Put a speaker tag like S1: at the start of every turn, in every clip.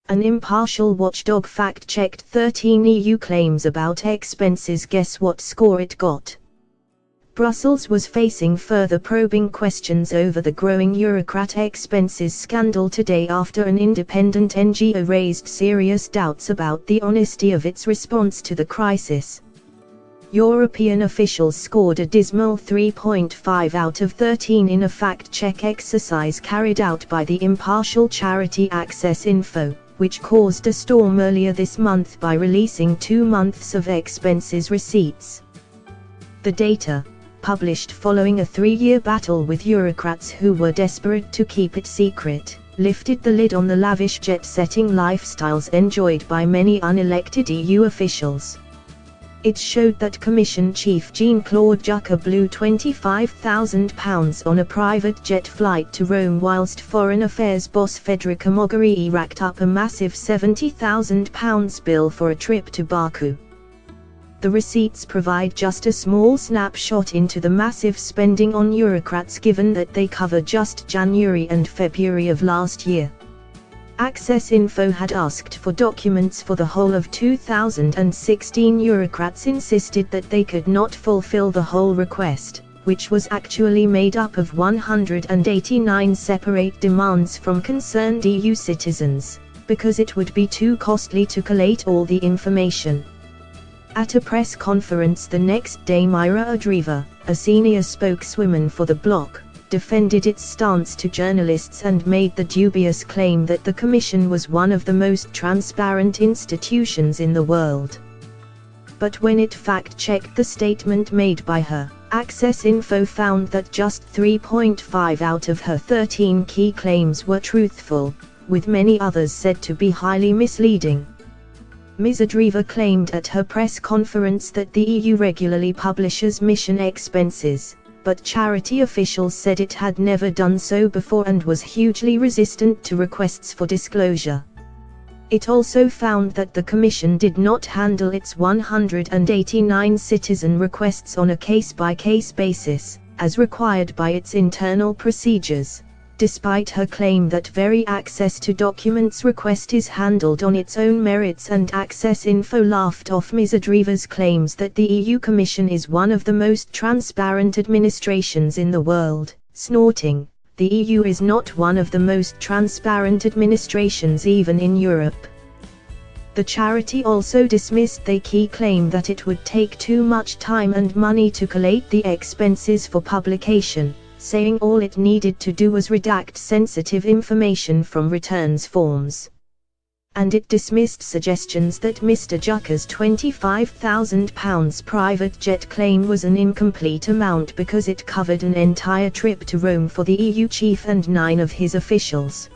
S1: An impartial watchdog fact-checked 13 EU claims about expenses. Guess what score it got? Brussels was facing further probing questions over the growing Eurocrat expenses scandal today after an independent NGO raised serious doubts about the honesty of its response to the crisis. European officials scored a dismal 3.5 out of 13 in a fact-check exercise carried out by the impartial charity Access Info, which caused a storm earlier this month by releasing 2 months of expenses receipts. The data, published following a 3-year battle with Eurocrats who were desperate to keep it secret, lifted the lid on the lavish jet-setting lifestyles enjoyed by many unelected EU officials. It showed that Commission Chief Jean-Claude Juncker blew £25,000 on a private jet flight to Rome, whilst Foreign Affairs boss Federica Mogherini racked up a massive £70,000 bill for a trip to Baku. The receipts provide just a small snapshot into the massive spending on Eurocrats, given that they cover just January and February of last year. Access Info had asked for documents for the whole of 2016. Eurocrats insisted that they could not fulfill the whole request, which was actually made up of 189 separate demands from concerned EU citizens, because it would be too costly to collate all the information. At a press conference the next day, Myra Adriva, a senior spokeswoman for the bloc, defended its stance to journalists and made the dubious claim that the Commission was one of the most transparent institutions in the world. But when it fact-checked the statement made by her, Access Info found that just 3.5 out of her 13 key claims were truthful, with many others said to be highly misleading. Ms. Adriva claimed at her press conference that the EU regularly publishes mission expenses, but charity officials said it had never done so before and was hugely resistant to requests for disclosure. It also found that the Commission did not handle its 189 citizen requests on a case-by-case basis, as required by its internal procedures, despite her claim that very access to documents request is handled on its own merits. And Access Info laughed off Ms. Adriva's claims that the EU Commission is one of the most transparent administrations in the world, snorting, "The EU is not one of the most transparent administrations even in Europe." The charity also dismissed the key claim that it would take too much time and money to collate the expenses for publication, saying all it needed to do was redact sensitive information from returns forms. And it dismissed suggestions that Mr. Juncker's £25,000 private jet claim was an incomplete amount because it covered an entire trip to Rome for the EU chief and 9 of his officials.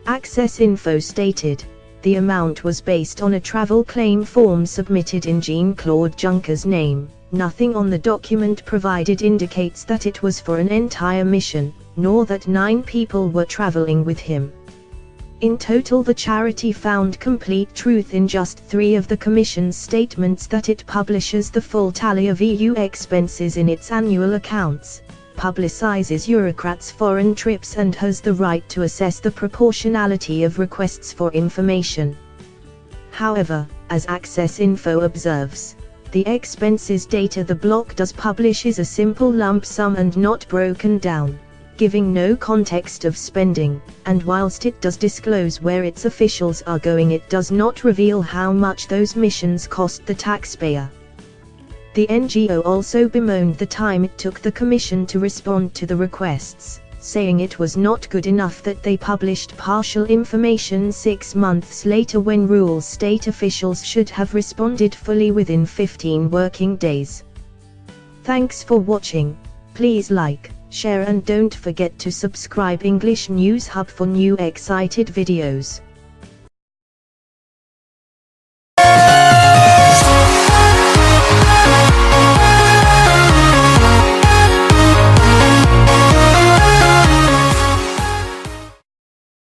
S1: Access Info stated, the amount was based on a travel claim form submitted in Jean-Claude Juncker's name. Nothing on the document provided indicates that it was for an entire mission, nor that 9 people were traveling with him. In total, the charity found complete truth in just 3 of the Commission's statements: that it publishes the full tally of EU expenses in its annual accounts, publicizes Eurocrats' foreign trips, and has the right to assess the proportionality of requests for information. However, as Access Info observes, the expenses data the bloc does publish is a simple lump sum and not broken down, giving no context of spending, and whilst it does disclose where its officials are going, it does not reveal how much those missions cost the taxpayer. The NGO also bemoaned the time it took the Commission to respond to the requests, saying it was not good enough that they published partial information 6 months later when rules state officials should have responded fully within 15 working days. Thanks for watching. Please like, share and don't forget to subscribe English News Hub for new excited videos.